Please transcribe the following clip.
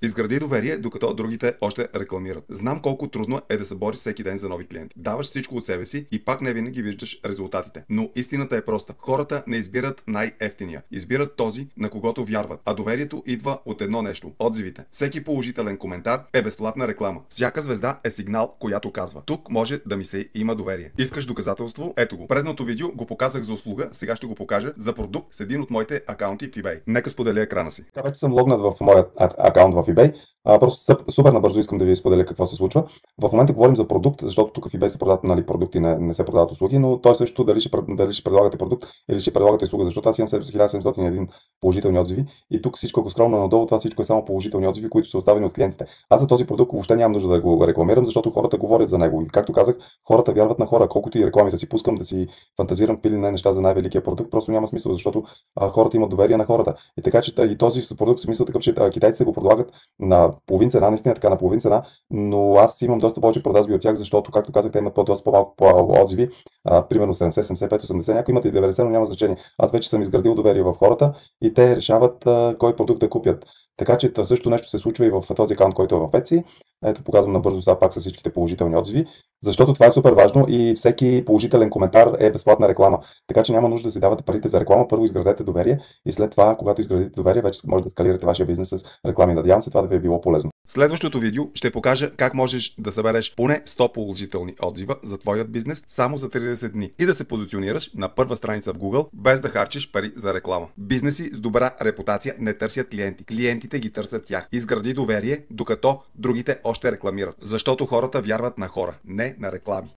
Изгради доверие, докато другите още рекламират. Знам колко трудно е да се бориш всеки ден за нови клиенти. Даваш всичко от себе си и пак не винаги виждаш резултатите. Но истината е проста. Хората не избират най-ефтиния. Избират този, на когото вярват. А доверието идва от едно нещо – отзивите. Всеки положителен коментар е безплатна реклама. Всяка звезда е сигнал, която казва: тук може да ми се има доверие. Искаш доказателство? Ето го. Предното видео го показах за услуга, сега ще го покажа за продукт с един от моите акаунти в eBay. Нека споделя екрана си. Така, вече съм логнат в моя акаунт в eBay. Просто супер набързо искам да ви споделя какво се случва. В момента говорим за продукт, защото тук в eBay се продават продукти, не се продават услуги, но той също дали ще предлагате продукт или ще предлагате услуга, защото аз имам 1701 положителни отзиви и тук всичко, ако скромно надолу, това всичко е само положителни отзиви, които са оставени от клиентите. Аз за този продукт въобще нямам нужда да го рекламирам, защото хората говорят за него. И както казах, хората вярват на хора, колкото и рекламите си пускам да си фантазирам пили не неща за най-великия продукт, просто няма смисъл, защото хората имат доверие на хората. И така че и този продукт смисъл такъв, че китайците го предлагат на половин цена, наистина така на половин цена, но аз имам доста повече продажби от тях, защото, както казах, те имат доста по-малко отзиви, примерно 70, 75, 80, някои имат и 90, но няма значение. Аз вече съм изградил доверие в хората и те решават кой продукт да купят. Така че също нещо се случва и в този акаунт, който е в Etsy. Ето, показвам набързо сега пак с всичките положителни отзиви, защото това е супер важно и всеки положителен коментар е безплатна реклама. Така че няма нужда да си давате парите за реклама. Първо изградете доверие и след това, когато изградите доверие, вече може да скалирате вашия бизнес с реклами. Надявам се това да ви е било полезно. В следващото видео ще покажа как можеш да събереш поне 100 положителни отзива за твоят бизнес само за 30 дни и да се позиционираш на първа страница в Google, без да харчиш пари за реклама. Бизнеси с добра репутация не търсят клиенти. Клиентите ги търсят тях. Изгради доверие, докато другите още рекламират. Защото хората вярват на хора, не на реклами.